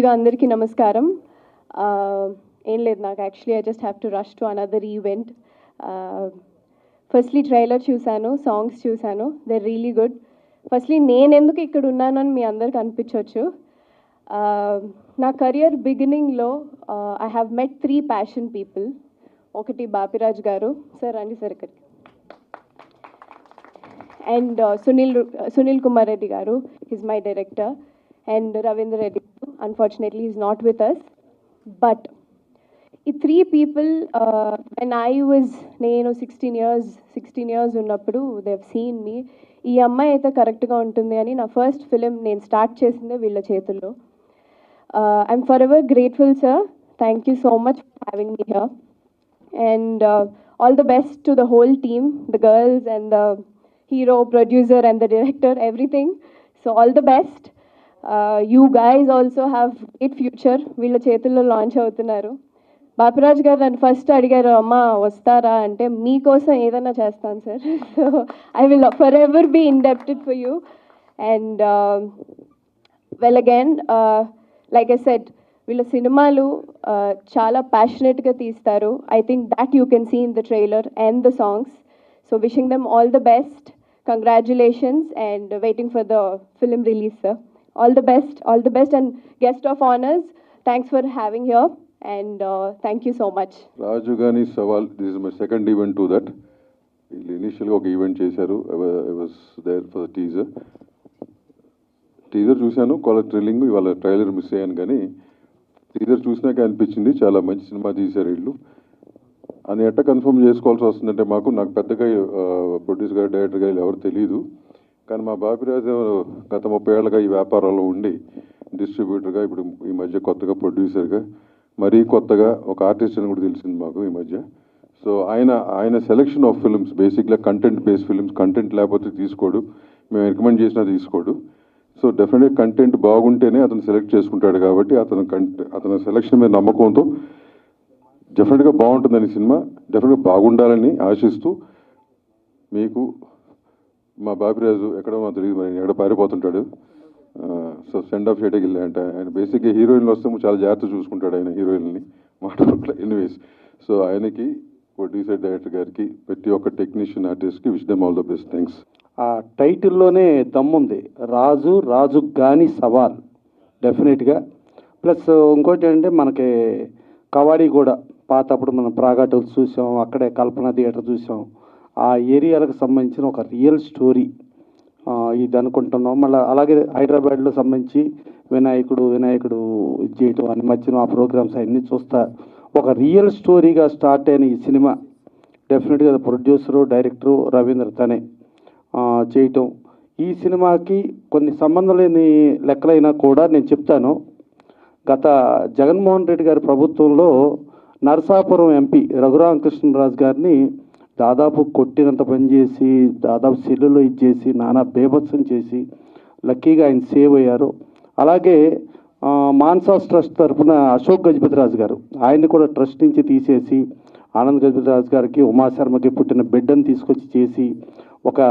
ముందుగా అందరికీ నమస్కారం. ఏం లేదు, నాకు actually I just have to rush to another event. Firstly trailer చూశాను, సాంగ్స్ చూశాను, దే రియలీ గుడ్. ఫస్ట్లీ నేను ఎందుకు ఇక్కడ ఉన్నానని మీ అందరికి అనిపించవచ్చు. నా కెరియర్ బిగినింగ్లో I have met 3 passion people. ఒకటి బాపిరాజ్ గారు, సార్ రండి సార్ ఇక్కడికి, అండ్ సునీల్ కుమార్ రెడ్డి గారు, is my director, and Ravindra Reddy. Unfortunately, he's not with us. But ఈ 3 people, when I was 16 years ఉన్నప్పుడు they have seen me. ఈ అమ్మాయి అయితే కరెక్ట్గా ఉంటుంది అని నా ఫస్ట్ ఫిలిం నేను స్టార్ట్ చేసిందే వీళ్ళ చేతుల్లో. I'm for ever grateful sir. Thank you so much for having me here. And all the best to the whole team, the girls and the hero, producer and the director, everything. So all the best. You guys also have great future. వీళ్ళ చేతుల్లో launch అవుతున్నారు. బాపిరాజ్ గారు నన్ను first అడిగారు, అమ్మ వస్తారా అంటే, మీకోసం ఏదైనా చేస్తాను sir. So I will forever be indebted for you. And well again, like I said, వీళ్ళ సినిమాలు చాలా ప్యాషనెట్గా తీస్తారు. I think that you can see in the trailer and the songs. So wishing them all the best. Congratulations and waiting for the film release, sir. All the best and guest of honors, thanks for having here and thank you so much. Raju Gani Sawal, this is my second event to that. Initially oka event chesaru, I was there for the teaser చూసాను, caller thrilling. ఇవాళ trailer miss అయ్యాను, కానీ teaser చూసినాక అనిపించింది చాలా మంచి cinema తీశారు వీళ్ళు అని. ఎట్ట కన్ఫర్మ్ చేసుకోవాల్సి వస్తుందంటే, నాకు పెద్దగా ప్రొడ్యూసర్ గారు, డైరెక్టర్ గారు ఎవరు తెలియదు. కానీ మా బాపిరాజు గత 30 ఏళ్ళగా ఈ వ్యాపారంలో ఉండి డిస్ట్రిబ్యూటర్గా, ఇప్పుడు ఈ మధ్య కొత్తగా ప్రొడ్యూసర్గా, మరీ కొత్తగా ఒక ఆర్టిస్ట్ అని కూడా తెలిసింది మాకు ఈ మధ్య. సో ఆయన సెలెక్షన్ ఆఫ్ ఫిల్మ్స్ బేసిక్గా కంటెంట్ బేస్డ్ ఫిల్మ్స్. కంటెంట్ లేకపోతే తీసుకోడు, మేము రికమెండ్ చేసినా తీసుకోడు. సో డెఫినెట్గా కంటెంట్ బాగుంటేనే అతను సెలెక్ట్ చేసుకుంటాడు. కాబట్టి అతని సెలెక్షన్ మీద నమ్మకంతో డెఫినెట్గా బాగుంటుందని సినిమా, డెఫినెట్గా బాగుండాలని ఆశిస్తూ, మీకు మా బాపిరాజు ఎక్కడో మాకు తెలియదు, మరి ఎక్కడ పారిపోతుంటాడు. సో సెండ్ ఆఫ్ షేటకి వెళ్ళా అంటే, ఆయన బేసిక్గా హీరోయిన్లు వస్తే చాలా జాగ్రత్త చూసుకుంటాడు ఆయన హీరోయిన్ని మాట్లాడట్లే. ఎనీవేస్, సో ఆయనకి, ప్రొడ్యూసర్, డైరెక్టర్ గారికి, ప్రతి ఒక్క టెక్నీషియన్, ఆర్టిస్ట్కి wish them all the best. Thanks. ఆ టైటిల్లోనే దమ్ముంది, రాజు గాని సవాల్, డెఫినెట్గా. ప్లస్ ఇంకోటి ఏంటంటే, మనకి కవాడి కూడా పాతప్పుడు మనం ప్రాగాటోలు చూసాం, అక్కడే కల్పన థియేటర్ చూసాం. ఆ ఏరియాలకు సంబంధించిన ఒక రియల్ స్టోరీ ఇది అనుకుంటున్నాం. మళ్ళీ అలాగే హైదరాబాద్లో సంబంధించి వినాయకుడు ఇది చేయటం అని మధ్యన ఆ ప్రోగ్రామ్స్ అన్నీ చూస్తా ఒక రియల్ స్టోరీగా స్టార్ట్ అయిన ఈ సినిమా డెఫినెట్గా ప్రొడ్యూసరు, డైరెక్టరు రవీంద్ర తనే చేయటం. ఈ సినిమాకి కొన్ని సంబంధం లేని లెక్కలైనా కూడా నేను చెప్తాను. గత జగన్మోహన్ రెడ్డి గారి ప్రభుత్వంలో నరసాపురం ఎంపీ రఘురామకృష్ణరాజు గారిని దాదాపు కొట్టినంత పని చేసి, దాదాపు సెల్లులో ఇచ్చేసి, నానా బేభత్సం చేసి, లక్కీగా ఆయన సేవ్ అయ్యారు. అలాగే మాన్సాస్ ట్రస్ట్ తరఫున అశోక్ గజపతిరాజు గారు, ఆయన్ని కూడా ట్రస్ట్ నుంచి తీసేసి, ఆనంద్ గజపతిరాజు గారికి, ఉమాశర్మకి పుట్టిన బిడ్డను తీసుకొచ్చి చేసి, ఒక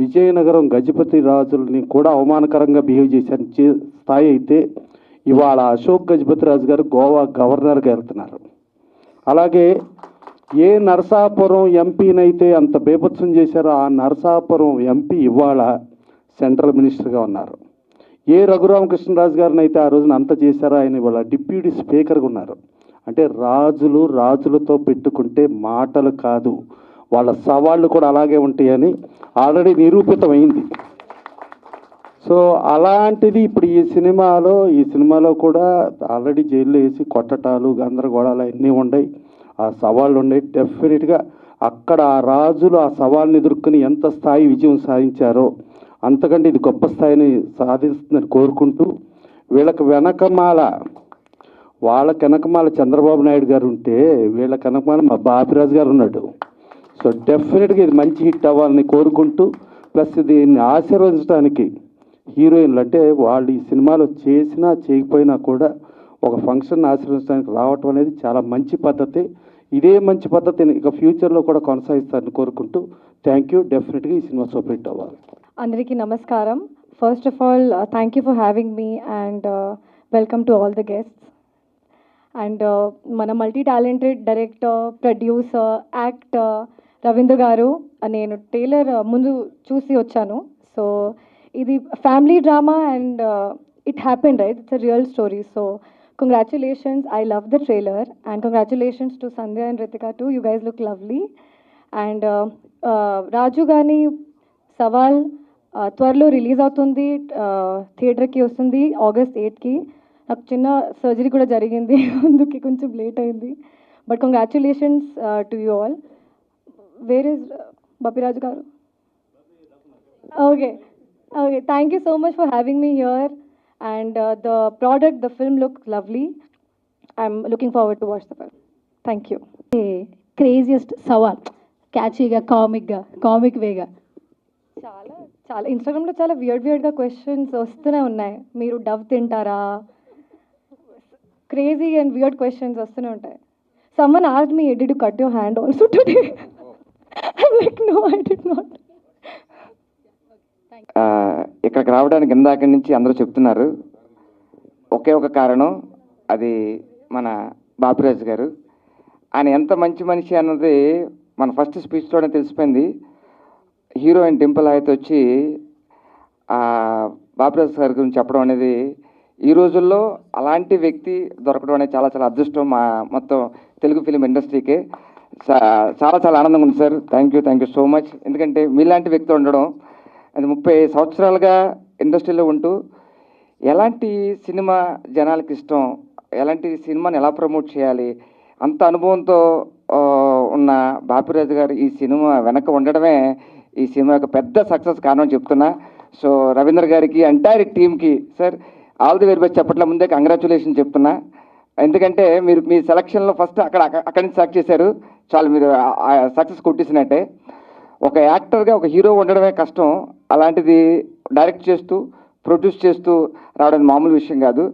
విజయనగరం గజపతి రాజుల్ని కూడా అవమానకరంగా బిహేవ్ చేశారు స్థాయి అయితే, ఇవాళ అశోక్ గజపతిరాజు గారు గోవా గవర్నర్గా వెళ్తున్నారు. అలాగే ఏ నరసాపురం ఎంపీనైతే అంత బేభత్సం చేశారో ఆ నరసాపురం ఎంపీ ఇవాళ సెంట్రల్ మినిస్టర్గా ఉన్నారు. ఏ రఘురామకృష్ణరాజు గారిని అయితే ఆ రోజున అంత చేశారో ఆయన ఇవాళ డిప్యూటీ స్పీకర్గా ఉన్నారు. అంటే రాజులతో పెట్టుకుంటే మాటలు కాదు, వాళ్ళ సవాళ్ళు కూడా అలాగే ఉంటాయని ఆల్రెడీ నిరూపితమైంది. సో అలాంటిది ఇప్పుడు ఈ సినిమాలో కూడా ఆల్రెడీ జైల్లో వేసి కొట్టటాలు, గందరగోళాలు అన్నీ ఉన్నాయి, ఆ సవాళ్ళు ఉన్నాయి. డెఫినెట్గా అక్కడ ఆ రాజులు ఆ సవాళ్ళని ఎదుర్కొని ఎంత స్థాయి విజయం సాధించారో అంతకంటే ఇది గొప్ప స్థాయిని సాధిస్తుందని కోరుకుంటూ, వాళ్ళకి వెనకమాల చంద్రబాబు నాయుడు గారు ఉంటే, వీళ్ళకి వెనకమాల మా బాపిరాజు గారు ఉన్నాడు. సో డెఫినెట్గా ఇది మంచి హిట్ అవ్వాలని కోరుకుంటూ, ప్లస్ దీన్ని ఆశీర్వదించడానికి హీరోయిన్లు, అంటే వాళ్ళు ఈ సినిమాలో చేసినా చేయకపోయినా కూడా ఒక ఫంక్షన్ ఆశీర్వదించడానికి రావటం అనేది చాలా మంచి పద్ధతి. ఇదే మంచి పద్ధతిని ఇక ఫ్యూచర్లో కూడా కొనసాగిస్తారని కోరుకుంటూ థ్యాంక్ యూ. డెఫినెట్గా ఈ సినిమా సూపర్ హిట్ అవ్వాలి. అందరికీ నమస్కారం. First of all thank you for having me and Welcome to all the guests. And మన multi talented director, producer, actor Ravindra garu, నేను ట్రైలర్ ముందు చూసి వచ్చాను. సో ఇది family drama and it happen right, it's a real story. So congratulations, I love the trailer and congratulations to Sandhya and Ritika too, you guys look lovely. And Raju Gaani Savaal త్వరలో release అవుతుంది, థియేటర్కి వస్తుంది August 8కి. నాకు చిన్న సర్జరీ కూడా జరిగింది, అందుకే కొంచెం లేట్ అయింది. But congratulations to you all. Where is Bapiraju garu? Okay okay, thank you so much for having me here. And the product, the film look lovely. I'm looking forward to watch the film. Thank you. Craziest Savaal, క్యాచీగా, comic వేగా. చాలా చాలా ఇన్స్టాగ్రామ్లో చాలా వియర్డ్గా questions వస్తూనే ఉన్నాయి. మీరు Dove తింటారా? Crazy and weird questions వస్తూనే ఉంటాయి. Someone asked me, did you cut your hand also today? I'm like, no, I did not. ఇక్కడికి రావడానికి ఇందాక నుంచి అందరూ చెప్తున్నారు, ఒకే ఒక కారణం, అది మన బాపిరాజు గారు. ఆయన ఎంత మంచి మనిషి అన్నది మన ఫస్ట్ స్పీచ్లోనే తెలిసిపోయింది. హీరోయిన్ డింపుల్ అయితే వచ్చి బాపిరాజు గారి గురించి చెప్పడం అనేది, ఈ రోజుల్లో అలాంటి వ్యక్తి దొరకడం అనేది చాలా చాలా అదృష్టం మా మొత్తం తెలుగు ఫిలిం ఇండస్ట్రీకే. చాలా చాలా ఆనందంగా ఉంది sir. Thank you so much. ఎందుకంటే మీలాంటి వ్యక్తి ఉండడం, అది 30 సంవత్సరాలుగా ఇండస్ట్రీలో ఉంటూ ఎలాంటి సినిమా జనాలకి ఇష్టం, ఎలాంటి సినిమాని ఎలా ప్రమోట్ చేయాలి, అంత అనుభవంతో ఉన్న బాపిరాజు గారు ఈ సినిమా వెనక ఉండడమే ఈ సినిమా యొక్క పెద్ద సక్సెస్ కారణం చెప్తున్నా. సో రవీంద్ర గారికి, ఎంటైర్ టీమ్కి sir all the very best చెప్పట్ల ముందే కంగ్రాచులేషన్ చెప్తున్నా. ఎందుకంటే మీరు మీ సెలక్షన్లో ఫస్ట్ అక్కడి నుంచి సెలెక్ట్ చేశారు, చాలు మీరు సక్సెస్ కొట్టేసినట్టే. ఒక యాక్టర్గా ఒక హీరో ఉండడమే కష్టం, అలాంటిది డైరెక్ట్ చేస్తూ ప్రొడ్యూస్ చేస్తూ రావడం మామూలు విషయం కాదు.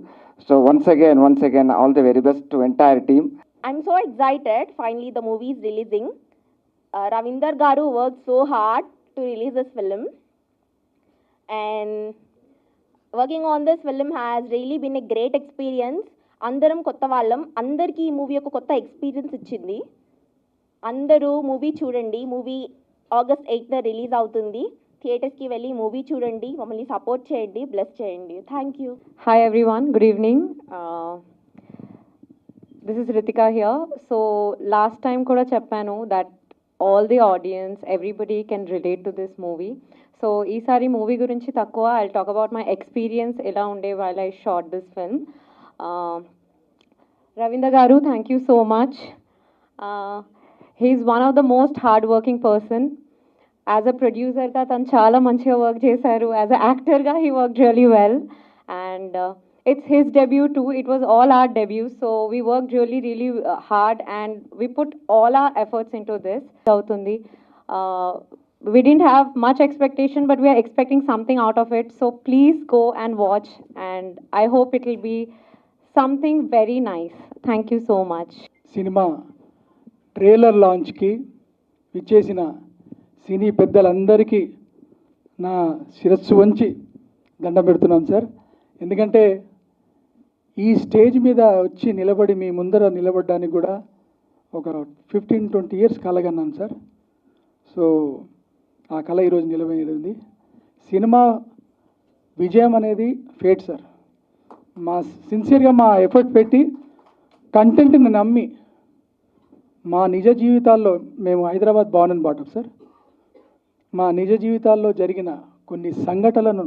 So once again all the very best to entire team. I'm so excited. Finally, the movie is releasing. Ravinder Garu worked so hard to release this film, and working on this film has really been a great experience. Andaram kotta vallam, andarki ee movie oka kotta experience ichindi. Andaru movie chudandi. Movie August 8th release avutundi. Theaters ki velli movie chudandi, mammల్ని support cheyandi, bless cheyandi. Thank you. Hi everyone, good evening. This is Ritika here. So last time kuda cheppanu that all the audience, everybody can relate to this movie. So ఈసారి movie గురించి తక్కువ, I'll talk about my experience ఎలా ఉండే while I shot this film. Ravinder Garu, thank you so much. He is one of the most hard working person. As a producer గా తను చాలా మంచిగా work చేశారు. As a actor గా he worked really well. And it's his debut too. It was all our debut. So we worked really hard and we put all our efforts into this. We didn't have much expectation, but we are expecting something out of it. So please go and watch, and I hope it will be something very nice. Thank you so much. Cinema trailer లాంచ్కి విచ్చేసిన సినీ పెద్దలందరికీ నా శిరస్సు వంచి దండం పెడుతున్నాం sir. ఎందుకంటే ఈ స్టేజ్ మీద వచ్చి నిలబడి మీ ముందర నిలబడడానికి కూడా ఒక 15-20 ఇయర్స్ కలగన్నాను సార్. సో ఆ కళ ఈరోజు నిలబడింది. సినిమా విజయం అనేది ఫేట్ సార్. సిన్సియర్గా మా ఎఫర్ట్ పెట్టి కంటెంట్ని నమ్మి మా నిజ జీవితాల్లో, మేము Hyderabad born and bottom sir, మా నిజ జీవితాల్లో జరిగిన కొన్ని సంఘటనలను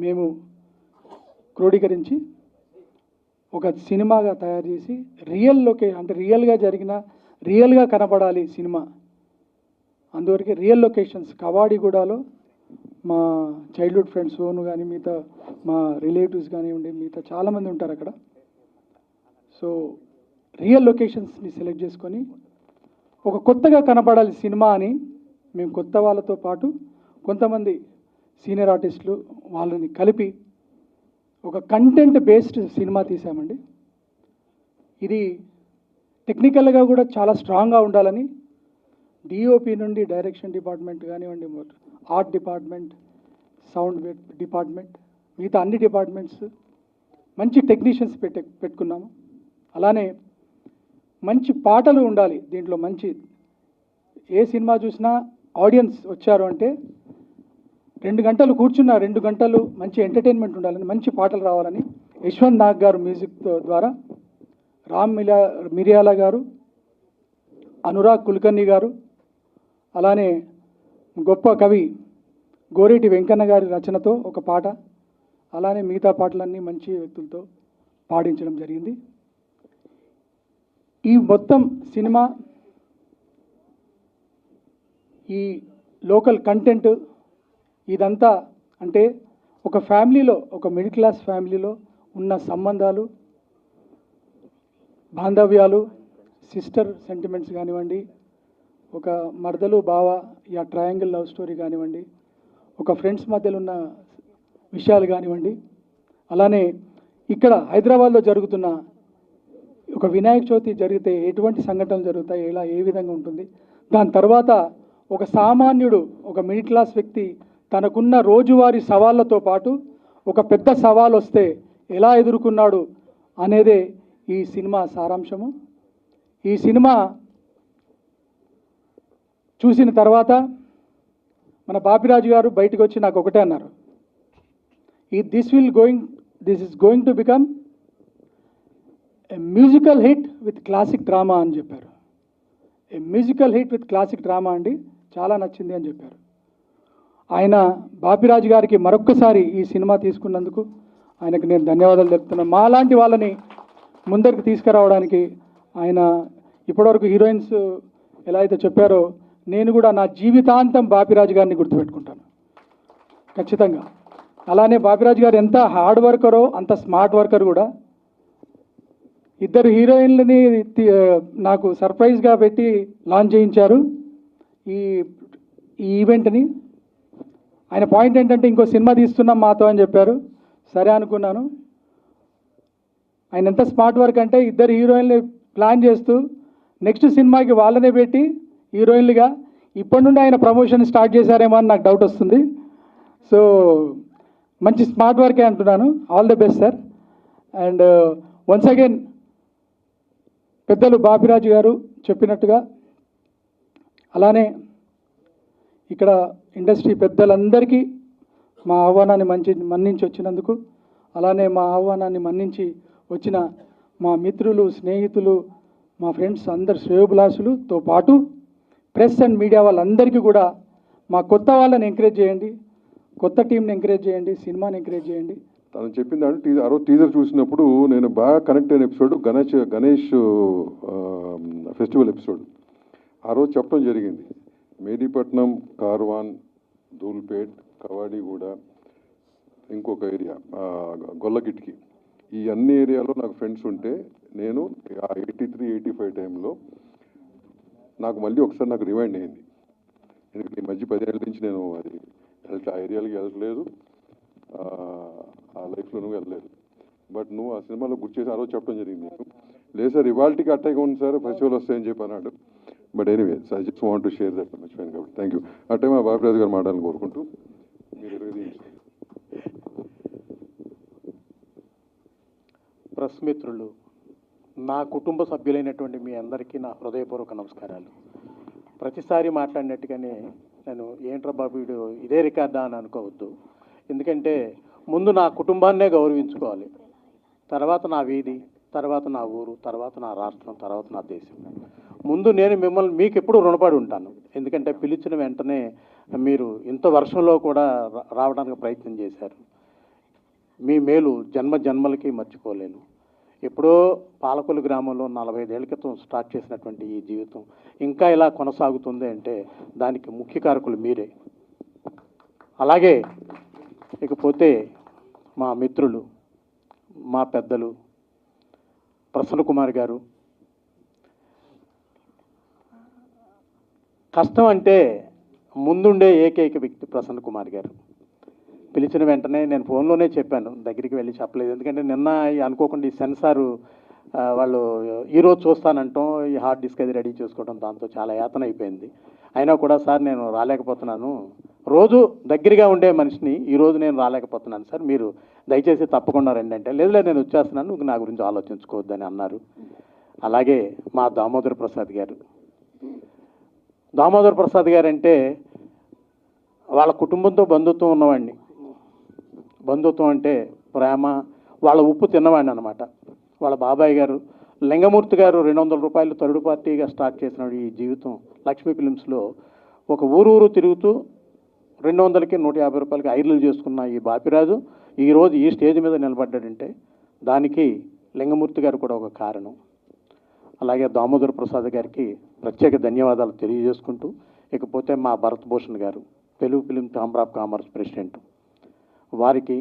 మేము క్రోడీకరించి ఒక సినిమాగా తయారు చేసి అంటే రియల్గా జరిగిన, రియల్గా కనపడాలి సినిమా. అందువరకు రియల్ లొకేషన్స్ కవాడిగూడలో మా చైల్డ్హుడ్ ఫ్రెండ్స్ ఓను కానీ మిగతా మా రిలేటివ్స్ కానివ్వండి, మిగతా చాలామంది ఉంటారు అక్కడ. సో రియల్ లొకేషన్స్ని సెలెక్ట్ చేసుకొని ఒక కొత్తగా కనపడాలి సినిమా అని మేము కొత్త వాళ్ళతో పాటు కొంతమంది సీనియర్ ఆర్టిస్టులు వాళ్ళని కలిపి ఒక కంటెంట్ బేస్డ్ సినిమా తీసామండి. ఇది టెక్నికల్గా కూడా చాలా స్ట్రాంగ్గా ఉండాలని డిఓపి నుండి డైరెక్షన్ డిపార్ట్మెంట్ కానివ్వండి, ఆర్ట్ డిపార్ట్మెంట్, సౌండ్ డిపార్ట్మెంట్, మిగతా అన్ని డిపార్ట్మెంట్స్ మంచి టెక్నీషియన్స్ పెట్టుకున్నాము. అలానే మంచి పాటలు ఉండాలి దీంట్లో. మంచి ఏ సినిమా చూసినా ఆడియన్స్ వచ్చారు అంటే 2 గంటలు కూర్చున్న 2 గంటలు మంచి ఎంటర్టైన్మెంట్ ఉండాలని, మంచి పాటలు రావాలని యశ్వంత్ నాగ్ గారు మ్యూజిక్ ద్వారా, రామ్ మిరియాల గారు, అనురాగ్ కుల్కర్ణి గారు, అలానే గొప్ప కవి గోరేటి వెంకన్న గారి రచనతో ఒక పాట, అలానే మిగతా పాటలన్నీ మంచి వ్యక్తులతో పాడించడం జరిగింది. ఈ మొత్తం సినిమా ఈ లోకల్ కంటెంట్ ఇదంతా అంటే ఒక ఫ్యామిలీలో, ఒక మిడిల్ క్లాస్ ఫ్యామిలీలో ఉన్న సంబంధాలు, బాంధవ్యాలు, సిస్టర్ సెంటిమెంట్స్ కానివ్వండి, ఒక మరదలు బావ యా ట్రయాంగిల్ లవ్ స్టోరీ కానివ్వండి, ఒక ఫ్రెండ్స్ మధ్యలో ఉన్న విషయాలు కానివ్వండి, అలానే ఇక్కడ హైదరాబాద్లో జరుగుతున్న ఒక వినాయక చవితి జరిగితే ఎటువంటి సంఘటనలు జరుగుతాయి, ఎలా ఏ విధంగా ఉంటుంది, దాని తర్వాత ఒక సామాన్యుడు, ఒక మిడిల్ క్లాస్ వ్యక్తి తనకున్న రోజువారీ సవాళ్ళతో పాటు ఒక పెద్ద సవాల్ వస్తే ఎలా ఎదుర్కొన్నాడు అనేదే ఈ సినిమా సారాంశము. ఈ సినిమా చూసిన తర్వాత మన బాపిరాజు గారు బయటకు వచ్చి నాకు ఒకటే అన్నారు, this is going to become a musical hit with classic drama అని చెప్పారు. ఏ musical hit with classic drama అండి, చాలా నచ్చింది అని చెప్పారు. ఆయన బాపిరాజు గారికి మరొక్కసారి ఈ సినిమా తీసుకున్నందుకు ఆయనకు నేను ధన్యవాదాలు చెప్తున్నాను. మాలాంటి వాళ్ళని ముందరికి తీసుకురావడానికి ఆయన ఇప్పటివరకు హీరోయిన్స్ ఎలా అయితే చెప్పారో నేను కూడా నా జీవితాంతం బాపిరాజు గారిని గుర్తుపెట్టుకుంటాను ఖచ్చితంగా. అలానే బాపిరాజు గారు ఎంత హార్డ్ వర్కరో అంత స్మార్ట్ వర్కర్ కూడా. 2 హీరోయిన్లని నాకు సర్ప్రైజ్గా పెట్టి లాంచ్ చేయించారు ఈ ఈవెంట్ని. ఆయన పాయింట్ ఏంటంటే ఇంకో సినిమా తీస్తున్నాం మాతో అని చెప్పారు. సరే అనుకున్నాను. ఆయన ఎంత స్మార్ట్ వర్క్ అంటే 2 హీరోయిన్లు ప్లాన్ చేస్తూ నెక్స్ట్ సినిమాకి వాళ్ళనే పెట్టి హీరోయిన్లుగా ఇప్పటి నుండి ఆయన ప్రమోషన్ స్టార్ట్ చేశారేమో అని నాకు డౌట్ వస్తుంది. సో మంచి స్మార్ట్ వర్కే అంటున్నాను. All the best sir. And once again పెద్దలు బాపిరాజు గారు చెప్పినట్టుగా అలానే ఇక్కడ ఇండస్ట్రీ పెద్దలందరికీ మా ఆహ్వానాన్ని మన్నించి వచ్చినందుకు, అలానే మా ఆహ్వానాన్ని మన్నించి వచ్చిన మా మిత్రులు, స్నేహితులు, మా ఫ్రెండ్స్ అందరు శ్రేయోభిలాషులతో పాటు ప్రెస్ అండ్ మీడియా వాళ్ళందరికీ కూడా మా కొత్త వాళ్ళని ఎంకరేజ్ చేయండి, కొత్త టీంని ఎంకరేజ్ చేయండి, సినిమాని ఎంకరేజ్ చేయండి. తను చెప్పింది అంటే ఆ రోజు టీజర్ చూసినప్పుడు నేను బాగా కనెక్ట్ అయిన ఎపిసోడ్ గణేష్ ఫెస్టివల్ ఎపిసోడ్. ఆ రోజు చెప్పడం జరిగింది, మేదీపట్నం, కార్వాన్, ధూల్పేట్, కవాడిగూడ, ఇంకొక ఏరియా గొల్లగిట్కి, ఈ అన్ని ఏరియాలో నాకు ఫ్రెండ్స్ ఉంటే నేను 83-85 టైంలో నాకు మళ్ళీ ఒకసారి నాకు రిమైండ్ అయింది. ఎందుకంటే ఈ మధ్య 10 ఏళ్ళ నుంచి నేను ఆ ఏరియాలకి వెళ్ళట్లేదు, ఆ లైఫ్లో వెళ్ళలేదు. బట్ నువ్వు ఆ సినిమాలో గుర్తు చేసి ఆ రోజు చెప్పడం జరిగింది. నేను లేదు సార్ ఇవాళకి అట్టగా ఉంది సార్, ఫెస్టివల్ వస్తాయని చెప్పి అన్నాడు. But anyway I just want to share that మర్చిపోయాను కాబట్టి థ్యాంక్ యూ. అట్టే మా బాపిరాజు గారు మాట్లాడాలని కోరుకుంటూ మీరు ప్రెస్ మిత్రులు, నా కుటుంబ సభ్యులైనటువంటి మీ అందరికీ నా హృదయపూర్వక నమస్కారాలు. ప్రతిసారి మాట్లాడినట్టుగానే నేను ఏంట్రా బాబు వీడు ఇదే రికార్డా అని అనుకోవద్దు. ఎందుకంటే ముందు నా కుటుంబాన్నే గౌరవించుకోవాలి, తర్వాత నా వీధి, తర్వాత నా ఊరు, తర్వాత నా రాష్ట్రం, తర్వాత నా దేశం. ముందు నేను మీకు ఎప్పుడు రుణపడి ఉంటాను. ఎందుకంటే పిలిచిన వెంటనే మీరు ఇంత వర్షంలో కూడా రావడానికి ప్రయత్నం చేశారు. మీ మేలు జన్మలకి మర్చిపోలేను. ఎప్పుడో పాలకొల్లు గ్రామంలో 45 ఏళ్ల క్రితం స్టార్ట్ చేసినటువంటి ఈ జీవితం ఇంకా ఇలా కొనసాగుతుంది అంటే దానికి ముఖ్య కారకులు మీరే. అలాగే ఇకపోతే మా మిత్రులు, మా పెద్దలు ప్రసన్న కుమార్ గారు. కష్టం అంటే ముందుండే ఏకైక వ్యక్తి ప్రసన్న కుమార్ గారు. పిలిచిన వెంటనే నేను ఫోన్లోనే చెప్పాను, దగ్గరికి వెళ్ళి చెప్పలేదు. ఎందుకంటే నిన్న అనుకోకుండా ఈ సెన్సారు వాళ్ళు ఈరోజు చూస్తానంటాం, ఈ హార్డ్ డిస్క్ అది రెడీ చేసుకోవడం, దాంతో చాలా యాతన అయిపోయింది. అయినా కూడా సార్ నేను రాలేకపోతున్నాను, రోజు దగ్గరగా ఉండే మనిషిని ఈరోజు నేను రాలేకపోతున్నాను సార్, మీరు దయచేసి తప్పకుండా రండి అంటే, లేదు నేను వచ్చేస్తున్నాను, నువ్వు నా గురించి ఆలోచించుకోవద్దని అన్నారు. అలాగే మా దామోదర్ ప్రసాద్ గారు, దామోదర్ ప్రసాద్ గారు అంటే వాళ్ళ కుటుంబంతో బంధుత్వం ఉన్నవాడిని. బంధుత్వం అంటే ప్రేమ, వాళ్ళ ఉప్పు తిన్నవాడిని అనమాట. వాళ్ళ బాబాయ్ గారు లింగమూర్తి గారు 200 రూపాయలు థర్డ్ పార్టీగా స్టార్ట్ చేసిన ఈ జీవితం లక్ష్మీ ఫిలిమ్స్లో ఒక ఊరు తిరుగుతూ 200కి 150 రూపాయలకి ఐర్లు చేసుకున్న ఈ బాపిరాజు ఈరోజు ఈ స్టేజ్ మీద నిలబడ్డాడంటే దానికి లింగమూర్తి గారు కూడా ఒక కారణం. అలాగే దామోదర్ ప్రసాద్ గారికి ప్రత్యేక ధన్యవాదాలు తెలియజేసుకుంటూ, ఇకపోతే మా భరత్ భూషణ్ గారు Telugu film chamber of commerce president, వారికి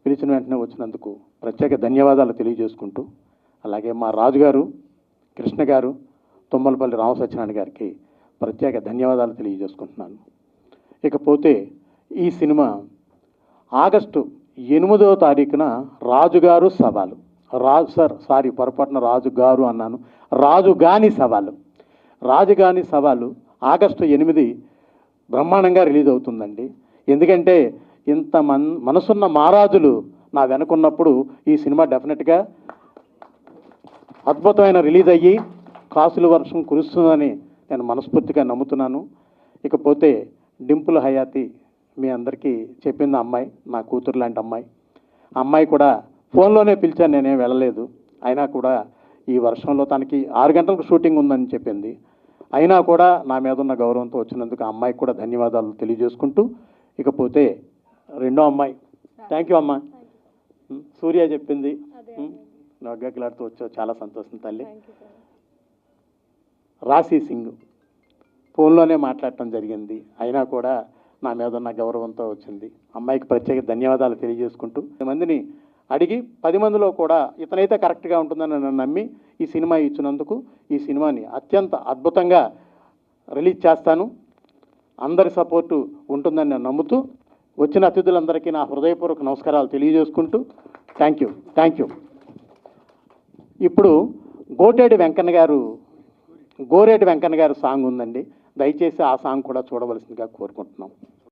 పిలిచిన వెంటనే వచ్చినందుకు ప్రత్యేక ధన్యవాదాలు తెలియజేసుకుంటూ, అలాగే మా రాజుగారు కృష్ణ గారు తుమ్మలపల్లి రామసత్యనారాయణ గారికి ప్రత్యేక ధన్యవాదాలు తెలియజేసుకుంటున్నాను. ఇకపోతే ఈ సినిమా ఆగస్టు 8వ తారీఖున రాజుగారు సవాలు, పొరపాటున రాజుగారు అన్నాను, రాజుగాని సవాలు, రాజుగాని సవాలు ఆగస్టు 8 బ్రహ్మాండంగా రిలీజ్ అవుతుందండి. ఎందుకంటే ఇంత మనసున్న మహారాజులు నా వెనుకున్నప్పుడు ఈ సినిమా డెఫినెట్గా అద్భుతమైన రిలీజ్ అయ్యి కాసుల వర్షం కురుస్తుందని నేను మనస్ఫూర్తిగా నమ్ముతున్నాను. ఇకపోతే డింపుల్ హయాతి మీ అందరికీ చెప్పింది అమ్మాయి, నా కూతురు లాంటి అమ్మాయి. అమ్మాయి కూడా ఫోన్లోనే పిలిచాను, నేనేం వెళ్ళలేదు. అయినా కూడా ఈ వర్షంలో తనకి 6 గంటలకు షూటింగ్ ఉందని చెప్పింది. అయినా కూడా నా మీద ఉన్న గౌరవంతో వచ్చినందుకు ఆ అమ్మాయికి కూడా ధన్యవాదాలు తెలియజేసుకుంటూ, ఇకపోతే రెండో అమ్మాయి, థ్యాంక్ యూ అమ్మా, సూర్య చెప్పింది నగ్గకిలాడుతూ వచ్చావు, చాలా సంతోషం తల్లి. రాశి సింగ్ ఫోన్లోనే మాట్లాడటం జరిగింది, అయినా కూడా నా మీద ఉన్న గౌరవంతో వచ్చింది. అమ్మాయికి ప్రత్యేక ధన్యవాదాలు తెలియజేసుకుంటూ, 10 మందిని అడిగి 10 మందిలో కూడా ఇతనైతే కరెక్ట్గా ఉంటుందని నన్ను నమ్మి ఈ సినిమా ఇచ్చినందుకు ఈ సినిమాని అత్యంత అద్భుతంగా రిలీజ్ చేస్తాను. అందరి సపోర్టు ఉంటుందని నేను నమ్ముతూ వచ్చిన అతిథులందరికీ నా హృదయపూర్వక నమస్కారాలు తెలియజేసుకుంటూ థ్యాంక్ యూ. ఇప్పుడు గోరేటి వెంకన్న గారు సాంగ్ ఉందండి, దయచేసి ఆ సాంగ్ కూడా చూడవలసిందిగా కోరుకుంటున్నాం.